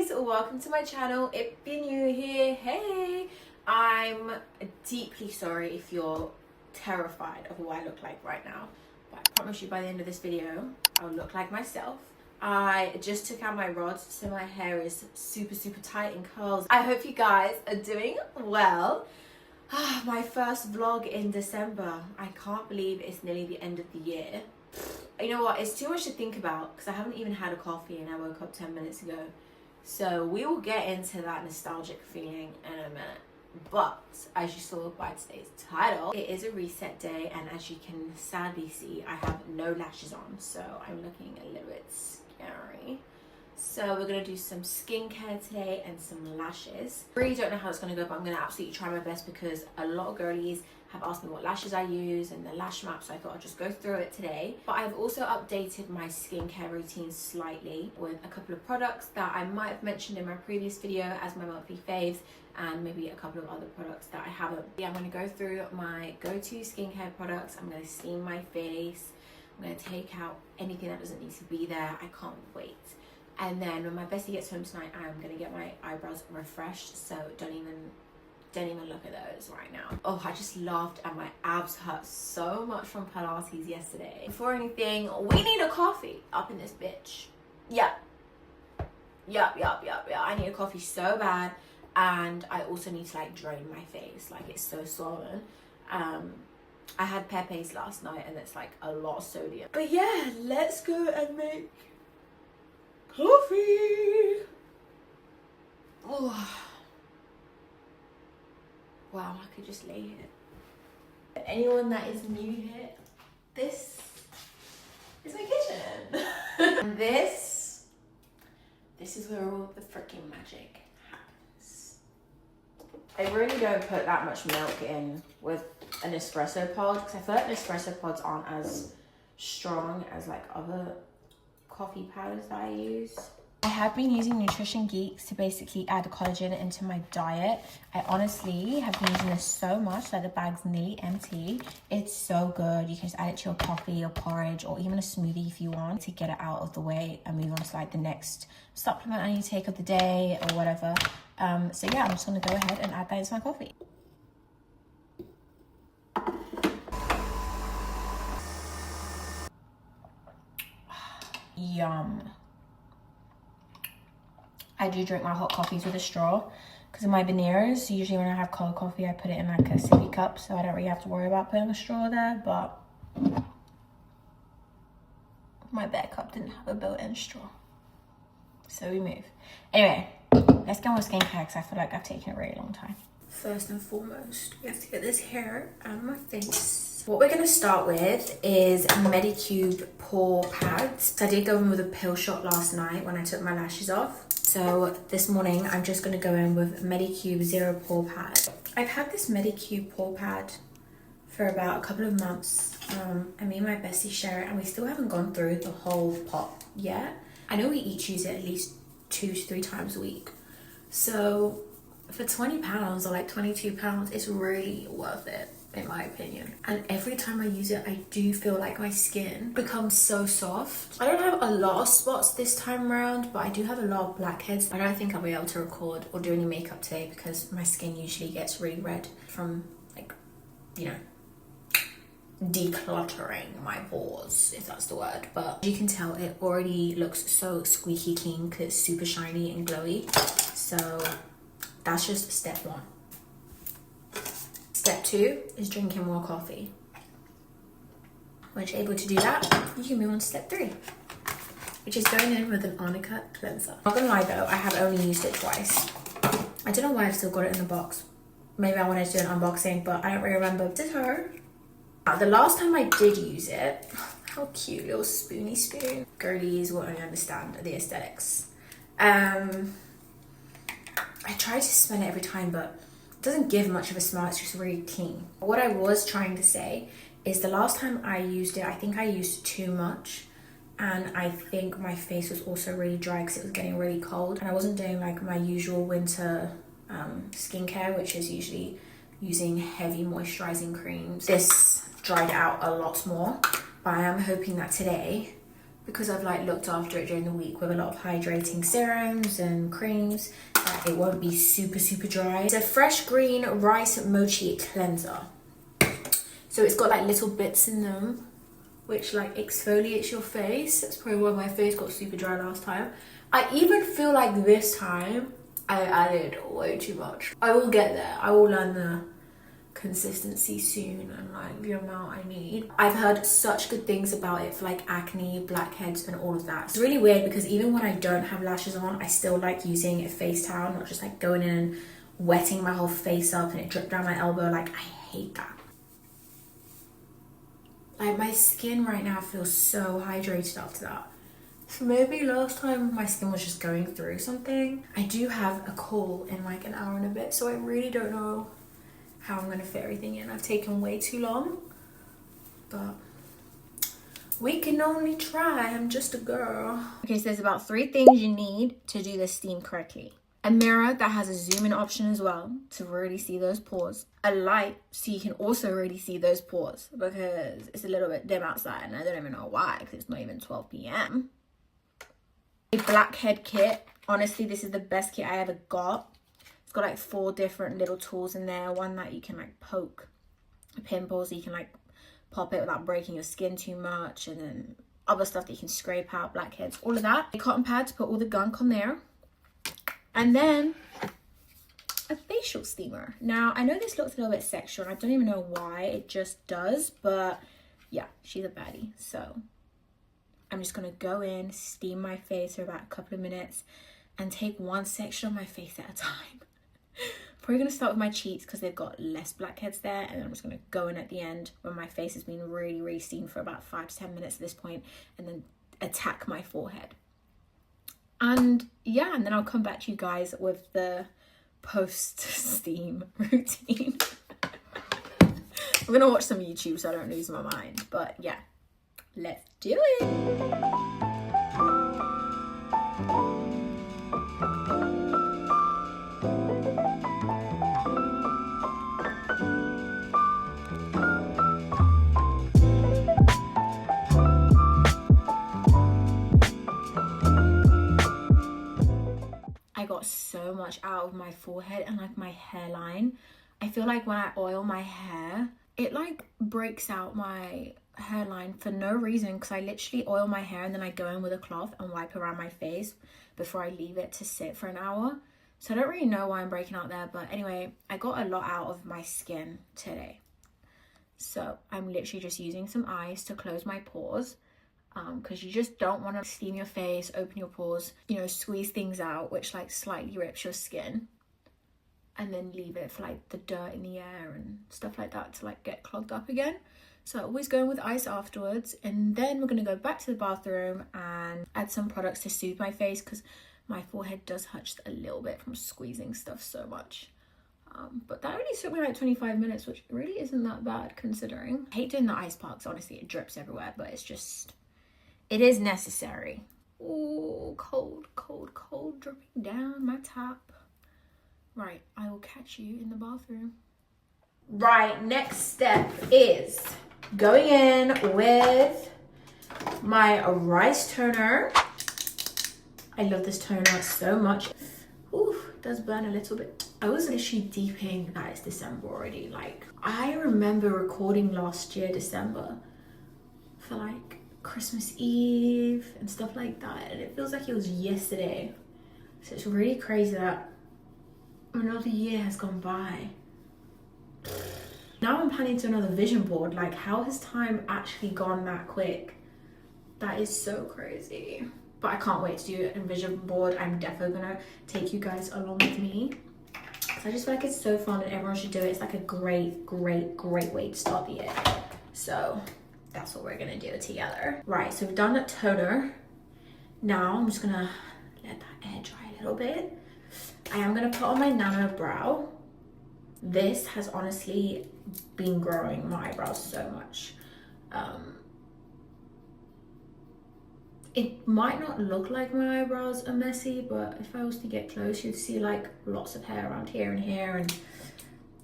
guys, welcome to my channel. If you're new here, hey, I'm deeply sorry if you're terrified of what I look like right now, but I promise you by the end of this video I'll look like myself. I just took out my rods, so my hair is super tight in curls. I hope you guys are doing well. My first vlog in December. I can't believe it's nearly the end of the year. You know what, it's too much to think about because I haven't even had a coffee and I woke up 10 minutes ago. So we will get into that nostalgic feeling in a minute. But as you saw by today's title, it is a reset day, and as you can sadly see, I have no lashes on, so I'm looking a little bit scary. So we're gonna do some skincare today and some lashes. I really don't know how it's gonna go, but I'm gonna absolutely try my best because a lot of girlies have asked me what lashes I use and the lash map, so I thought I'd just go through it today. But I've also updated my skincare routine slightly with a couple of products that I might have mentioned in my previous video as my monthly faves, and maybe a couple of other products that I haven't. Yeah, I'm gonna go through my go-to skincare products. I'm gonna steam my face. I'm gonna take out anything that doesn't need to be there. I can't wait. And then when my bestie gets home tonight, I'm gonna get my eyebrows refreshed, so don't even look at those right now. Oh, I just laughed and my abs hurt so much from Pilates yesterday. Before anything, we need a coffee up in this bitch. Yup. I need a coffee so bad, and I also need to like drain my face, like it's so swollen. I had Pepe's last night and it's like a lot of sodium. But yeah, let's go and make coffee. Oh. Wow, I could just lay here. Anyone that is new here, this is my kitchen. And this is where all the freaking magic happens. I really don't put that much milk in with an espresso pod because I feel like espresso pods aren't as strong as like other coffee powders that I use. I have been using Nutrition Geeks to basically add collagen into my diet. I honestly have been using this so much that the bag's nearly empty. It's so good. You can just add it to your coffee or porridge or even a smoothie if you want to get it out of the way and move on to like the next supplement I need to take of the day or whatever. So yeah, I'm just gonna go ahead and add that into my coffee. Yum. I do drink my hot coffees with a straw because of my veneers. Usually when I have cold coffee, I put it in like a sippy cup, so I don't really have to worry about putting a straw there, but my bear cup didn't have a built-in straw. So we move. Anyway, let's get on with skincare because I feel like I've taken a very long time. First and foremost, we have to get this hair out of my face. What we're going to start with is Medicube pore pads. I did go in with a pill shot last night when I took my lashes off. So this morning, I'm just going to go in with Medicube Zero Pore Pad. I've had this Medicube pore pad for about a couple of months. And me and my bestie share it, and we still haven't gone through the whole pot yet. I know we each use it at least 2 to 3 times a week. So for £20 or like £22, it's really worth it, in my opinion. And every time I use it, I do feel like my skin becomes so soft. I don't have a lot of spots this time around, but I do have a lot of blackheads. I don't think I'll be able to record or do any makeup today because my skin usually gets really red from like, you know, decluttering my pores, if that's the word. But you can tell it already looks so squeaky clean because it's super shiny and glowy. So that's just step 1. Step 2 is drinking more coffee. Once you're able to do that, you can move on to step 3, which is going in with an Arnica cleanser. Not gonna lie though, I have only used it twice. I don't know why I've still got it in the box. Maybe I wanted to do an unboxing, but I don't really remember. Did her? Now, the last time I did use it, how cute, little spoony spoon. Girlies will only understand the aesthetics. I try to smell it every time, but it doesn't give much of a smell. It's just really clean. What I was trying to say is the last time I used it, I think I used too much, and I think my face was also really dry because it was getting really cold, and I wasn't doing like my usual winter skincare, which is usually using heavy moisturizing creams. This dried out a lot more, but I am hoping that today because I've like looked after it during the week with a lot of hydrating serums and creams, it won't be super dry. It's a fresh green rice mochi cleanser. So it's got like little bits in them which like exfoliates your face. That's probably why my face got super dry last time. I even feel like this time I added way too much. I will get there. I will learn the consistency soon and like the amount I need. I've heard such good things about it for like acne, blackheads and all of that. It's really weird because even when I don't have lashes on, I still like using a face towel, not just like going in and wetting my whole face up and it dripped down my elbow. Like I hate that. Like my skin right now feels so hydrated after that. So maybe last time my skin was just going through something. I do have a call in like an hour and a bit, so I really don't know how I'm gonna fit everything in. I've taken way too long, but we can only try. I'm just a girl. Okay, so there's about 3 things you need to do this steam correctly. A mirror that has a zoom in option as well to really see those pores. A light so you can also really see those pores because it's a little bit dim outside and I don't even know why because it's not even 12 p.m. A blackhead kit. Honestly, this is the best kit I ever got. It's got like 4 different little tools in there. One that you can like poke a pimple so you can like pop it without breaking your skin too much, and then other stuff that you can scrape out, blackheads, all of that. A cotton pad to put all the gunk on there. And then a facial steamer. Now, I know this looks a little bit sexual and I don't even know why, it just does, but yeah, she's a baddie. So I'm just gonna go in, steam my face for about a couple of minutes and take one section of my face at a time. Probably gonna start with my cheeks because they've got less blackheads there, and then I'm just gonna go in at the end when my face has been really steamed for about 5 to 10 minutes at this point, and then attack my forehead. And yeah, and then I'll come back to you guys with the post-steam routine. I'm gonna watch some YouTube so I don't lose my mind, but yeah, let's do it. So much out of my forehead and like my hairline. I feel like when I oil my hair, it like breaks out my hairline for no reason, because I literally oil my hair and then I go in with a cloth and wipe around my face before I leave it to sit for an hour. So I don't really know why I'm breaking out there, but anyway, I got a lot out of my skin today. So I'm literally just using some ice to close my pores, because you just don't want to steam your face, open your pores, you know, squeeze things out, which like slightly rips your skin, and then leave it for like the dirt in the air and stuff like that to like get clogged up again. So I always go in with ice afterwards, and then we're going to go back to the bathroom and add some products to soothe my face because my forehead does hurt a little bit from squeezing stuff so much. But that only took me like 25 minutes, which really isn't that bad considering. I hate doing the ice parks, honestly, it drips everywhere, but it's just, it is necessary. Oh, cold dripping down my top. Right, I will catch you in the bathroom. Right, next step is going in with my rice toner. I love this toner so much. Ooh, it does burn a little bit. I was literally deeping that it's December already. Like, I remember recording last year, December, for like Christmas Eve and stuff like that, and it feels like it was yesterday. So it's really crazy that another year has gone by. Now I'm planning to another vision board. Like, how has time actually gone that quick? That is so crazy. But I can't wait to do a vision board. I'm definitely gonna take you guys along with me. So I just feel like it's so fun and everyone should do it. It's like a great way to start the year. So that's what we're gonna do together. Right, so we've done that toner. Now I'm just gonna let that air dry a little bit. I am gonna put on my Nano Brow. This has honestly been growing my eyebrows so much. It might not look like my eyebrows are messy, but if I was to get close, you'd see like lots of hair around here and here. And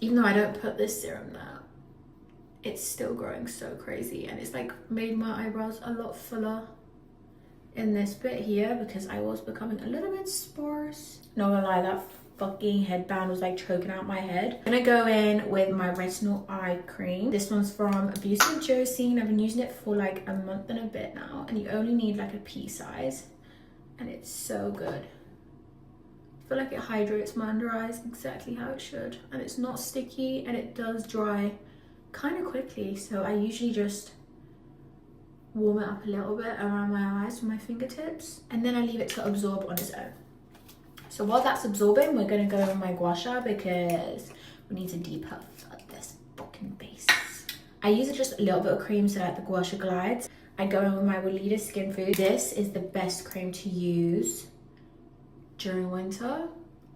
even though I don't put this serum there, it's still growing so crazy. And it's like made my eyebrows a lot fuller. in this bit here because I was becoming a little bit sparse. Not gonna lie, that fucking headband was like choking out my head. I'm gonna go in with my retinol eye cream. This one's from Beauty of Josephine. I've been using it for like a month and a bit now, and you only need like a pea size, and it's so good. I feel like it hydrates my under eyes exactly how it should, and it's not sticky, and it does dry kind of quickly. So I usually just warm it up a little bit around my eyes with my fingertips, and then I leave it to absorb on its own. So while that's absorbing, we're gonna go in my gua sha because we need to depuff this fucking base. I use just a little bit of cream so that the gua sha glides. I go in with my Weleda Skin Food. This is the best cream to use during winter.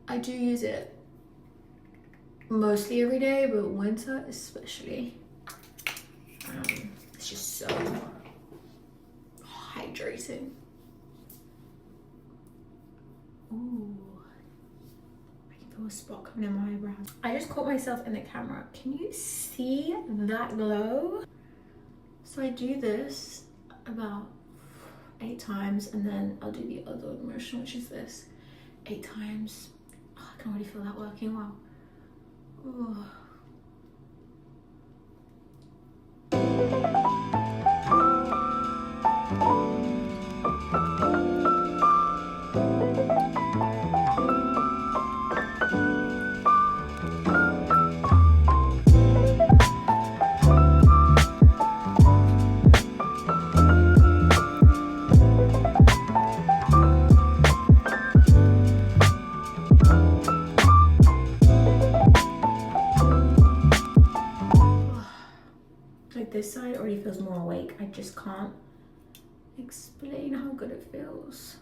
I do use it mostly every day, but winter especially. It's just so hydrating. Ooh, I can feel a spot coming in my eyebrows. I just caught myself in the camera. Can you see that glow? So I do this about 8 times, and then I'll do the other motion, which is this 8 times. Oh, I can already feel that working well. Ooh. This side already feels more awake. I just can't explain how good it feels.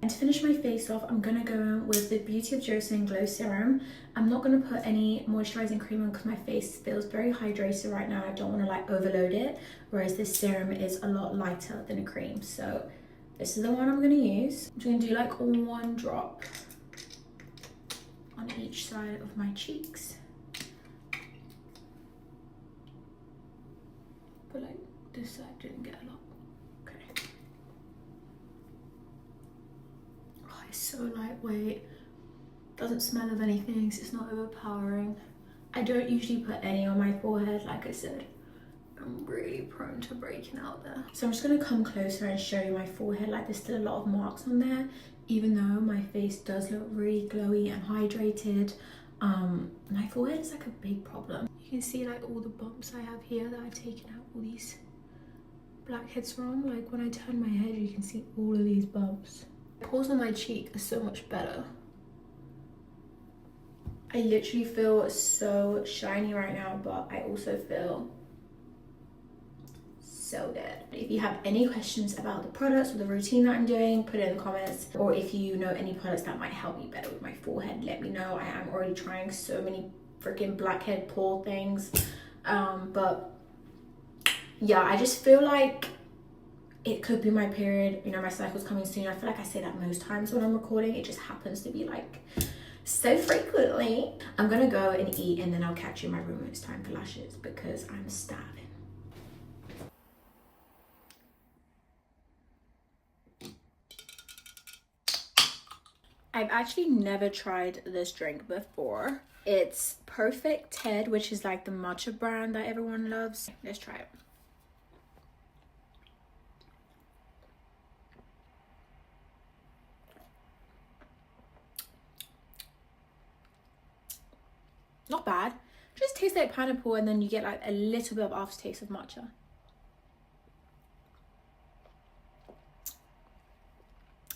And to finish my face off, I'm gonna go in with the Beauty of Josephine Glow Serum. I'm not gonna put any moisturizing cream on because my face feels very hydrated right now. I don't want to like overload it, whereas this serum is a lot lighter than a cream. So this is the one I'm gonna use. I'm just gonna do like 1 drop on each side of my cheeks. But like this side didn't get a lot. Okay. Oh, it's so lightweight. Doesn't smell of anything, so it's not overpowering. I don't usually put any on my forehead, like I said. I'm really prone to breaking out there. So I'm just gonna come closer and show you my forehead. Like there's still a lot of marks on there, even though my face does look really glowy and hydrated. My forehead is like a big problem. You can see like all the bumps I have here that I've taken out all these blackheads from. Like when I turn my head, you can see all of these bumps. The pores on my cheek are so much better. I literally feel so shiny right now, but I also feel so good. If you have any questions about the products or the routine that I'm doing, put it in the comments. Or if you know any products that might help me better with my forehead, let me know. I am already trying so many freaking blackhead pore things. But yeah, I just feel like it could be my period. You know, my cycle's coming soon. I feel like I say that most times when I'm recording. It just happens to be like so frequently. I'm gonna go and eat, and then I'll catch you in my room when it's time for lashes because I'm starving. I've actually never tried this drink before. It's Perfect Ted, which is like the matcha brand that everyone loves. Let's try it. Not bad. Just tastes like pineapple, and then you get like a little bit of aftertaste of matcha.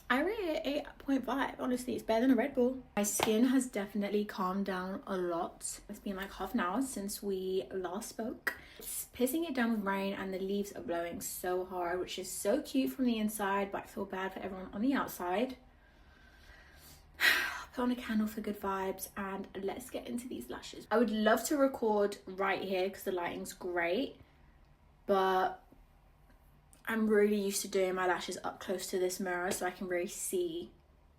I rate it 8.5. Honestly, it's better than a Red Bull. My skin has definitely calmed down a lot. It's been like half an hour since we last spoke. It's pissing it down with rain, and the leaves are blowing so hard, which is so cute from the inside, but I feel bad for everyone on the outside. Put on a candle for good vibes, and let's get into these lashes. I would love to record right here because the lighting's great, but I'm really used to doing my lashes up close to this mirror so I can really see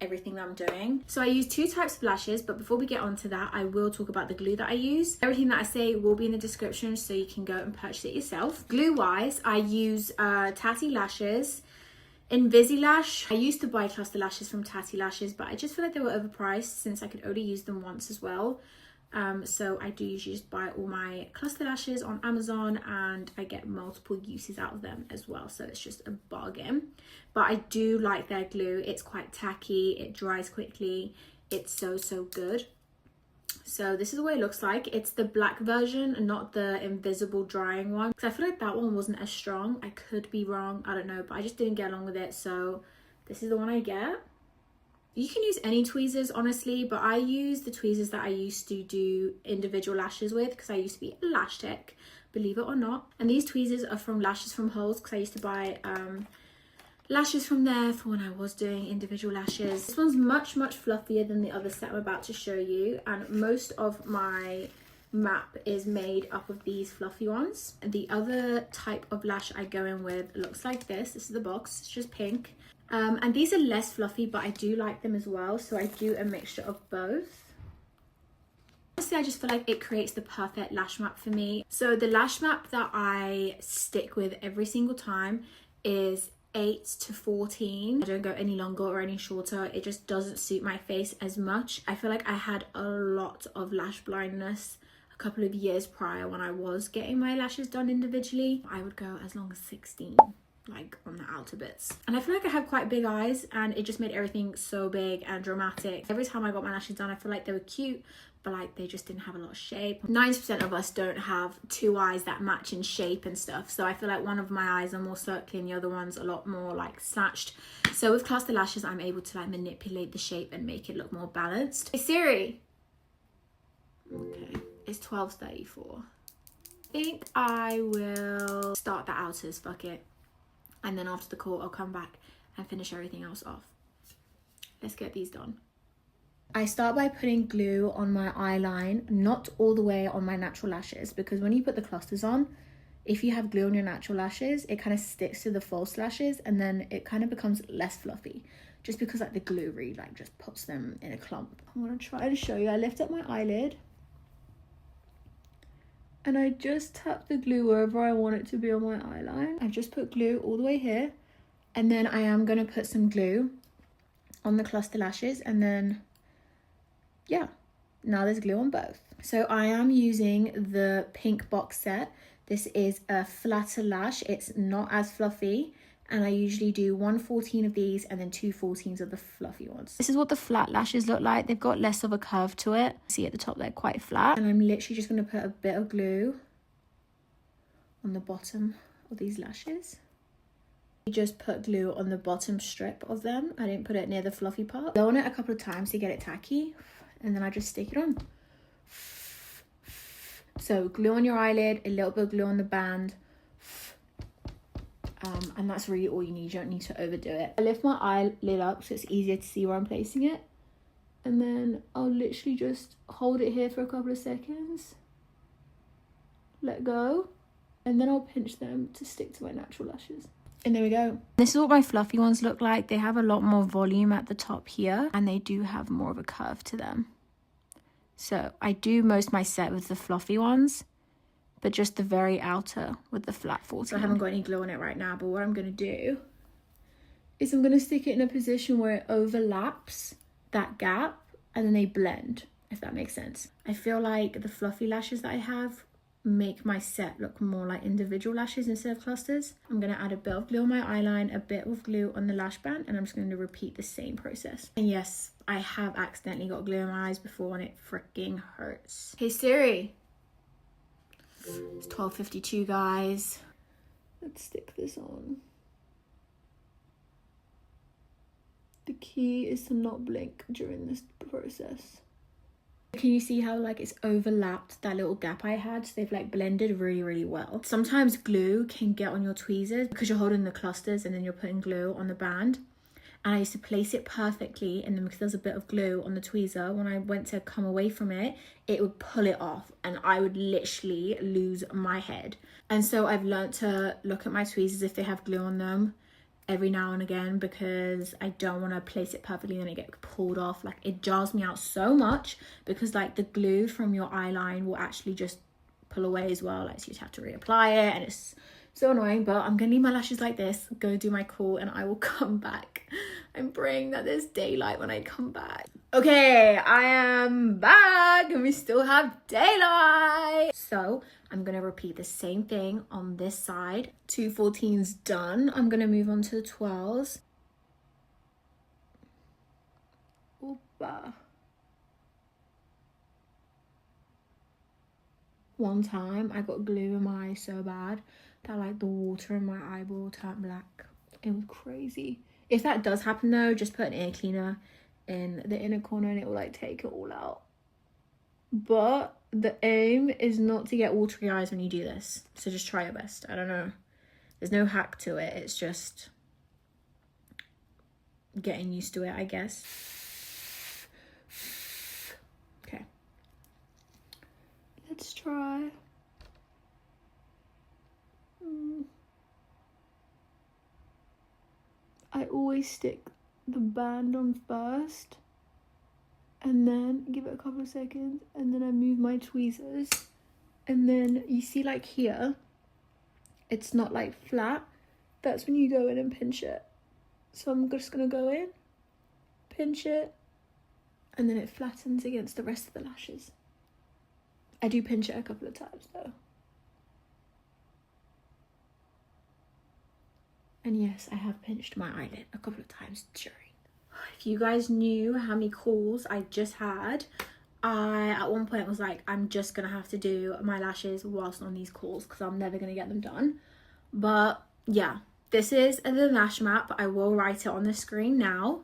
everything that I'm doing. So I use 2 types of lashes, but before we get onto that, I will talk about the glue that I use. Everything that I say will be in the description so you can go and purchase it yourself. Glue wise, I use Tatty Lashes. Invizilash. I used to buy cluster lashes from Tatti Lashes, but I just feel like they were overpriced since I could only use them once as well. So I do usually just buy all my cluster lashes on Amazon, and I get multiple uses out of them as well, so it's just a bargain. But I do like their glue. It's quite tacky, it dries quickly, it's so good. So this is what it looks like. It's the black version and not the invisible drying one, because I feel like that one wasn't as strong. I could be wrong, I don't know, but I just didn't get along with it, so this is the one I get. You can use any tweezers, honestly, but I use the tweezers that I used to do individual lashes with, because I used to be a lash tech, believe it or not. And these tweezers are from Lashes from Holes, because I used to buy lashes from there for when I was doing individual lashes. This one's much fluffier than the other set I'm about to show you, and most of my map is made up of these fluffy ones. The other type of lash I go in with looks like this. This is the box, it's just pink. And these are less fluffy, but I do like them as well, so I do a mixture of both. Honestly, I just feel like it creates the perfect lash map for me. So the lash map that I stick with every single time is 8 to 14. I don't go any longer or any shorter. It just doesn't suit my face as much. I feel like I had a lot of lash blindness a couple of years prior when I was getting my lashes done individually. I would go as long as 16. Like on the outer bits, and I feel like I have quite big eyes, and it just made everything so big and dramatic. Every time I got my lashes done, I feel like they were cute, but like they just didn't have a lot of shape. 90% of us don't have two eyes that match in shape and stuff, so I feel like one of my eyes are more circly and the other one's a lot more like snatched. So with cluster lashes, I'm able to like manipulate the shape and make it look more balanced. Hey Siri. Okay, it's 12:34. I think I will start the outers, fuck it. And then after the call, I'll come back and finish everything else off. Let's get these done. I start by putting glue on my eyeline, not all the way on my natural lashes, because when you put the clusters on, if you have glue on your natural lashes, it kind of sticks to the false lashes, and then it kind of becomes less fluffy, just because like the glue really like just puts them in a clump. I'm gonna try to show you. I lift up my eyelid, and I just tap the glue wherever I want it to be on my eyeline. I just put glue all the way here, and then I am gonna put some glue on the cluster lashes, and then yeah, now there's glue on both. So I am using the pink box set. This is a flatter lash, it's not as fluffy, and I usually do 1/14 of these and then 2/14 of the fluffy ones. This is what the flat lashes look like. They've got less of a curve to it. See at the top, they're quite flat. And I'm literally just going to put a bit of glue on the bottom of these lashes. I just put glue on the bottom strip of them. I didn't put it near the fluffy part. Blow on it a couple of times to get it tacky, and then I just stick it on. So glue on your eyelid, a little bit of glue on the band, and that's really all you need. You don't need to overdo it. I lift my eyelid up so it's easier to see where I'm placing it, and then I'll literally just hold it here for a couple of seconds, let go, and then I'll pinch them to stick to my natural lashes. And there we go. This is what my fluffy ones look like. They have a lot more volume at the top here, and they do have more of a curve to them. So I do most of my set with the fluffy ones, but just the very outer with the flat 14. So I haven't got any glue on it right now, but what I'm going to do is I'm going to stick it in a position where it overlaps that gap, and then they blend, if that makes sense. I feel like the fluffy lashes that I have make my set look more like individual lashes instead of clusters. I'm going to add a bit of glue on my eyeline, a bit of glue on the lash band, and I'm just going to repeat the same process. And yes, I have accidentally got glue in my eyes before, and it freaking hurts. Hey Siri. It's 12:52, guys. Let's stick this on. The key is to not blink during this process. Can you see how like it's overlapped that little gap I had? So they've like blended really well. Sometimes glue can get on your tweezers because you're holding the clusters and then you're putting glue on the band. And I used to place it perfectly, and then because there's a bit of glue on the tweezer, when I went to come away from it, it would pull it off and I would literally lose my head. And so I've learned to look at my tweezers if they have glue on them every now and again, because I don't want to place it perfectly and then it get pulled off. Like it jars me out so much, because like the glue from your eyeline will actually just pull away as well. Like so you have to reapply it, and it's So annoying, but I'm gonna leave my lashes like this, go do my call, and I will come back. I'm praying that there's daylight when I come back. Okay, I am back and we still have daylight. So I'm gonna repeat the same thing on this side. 2 14s done. I'm gonna move on to the 12s. Oopa. One time I got glue in my eye so bad that like the water in my eyeball turned black. It was crazy. If that does happen though, just put an ear cleaner in the inner corner and it will like take it all out. But the aim is not to get watery eyes when you do this, so just try your best. I don't know, there's no hack to it, it's just getting used to it, I guess. Okay, let's try. I always stick the band on first and then give it a couple of seconds and then I move my tweezers, and then you see like here it's not like flat, that's when you go in and pinch it. So I'm just gonna go in, pinch it, and then it flattens against the rest of the lashes. I do pinch it a couple of times though. And yes, I have pinched my eyelid a couple of times during. If you guys knew how many calls I just had, I at one point was like, I'm just gonna have to do my lashes whilst on these calls because I'm never gonna get them done. But yeah, this is the lash map. I will write it on the screen now.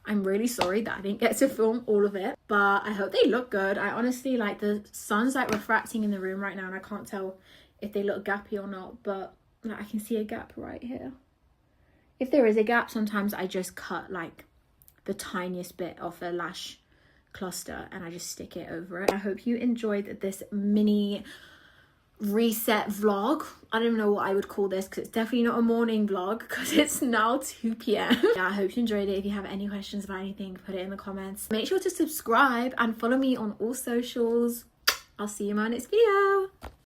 I'm really sorry that I didn't get to film all of it, but I hope they look good. I honestly, like, the sun's like refracting in the room right now and I can't tell if they look gappy or not, but like, I can see a gap right here. If there is a gap, sometimes I just cut like the tiniest bit off a lash cluster and I just stick it over it. I hope you enjoyed this mini reset vlog. I don't even know what I would call this because it's definitely not a morning vlog because it's now 2 p.m. Yeah, I hope you enjoyed it. If you have any questions about anything, put it in the comments. Make sure to subscribe and follow me on all socials. I'll see you in my next video.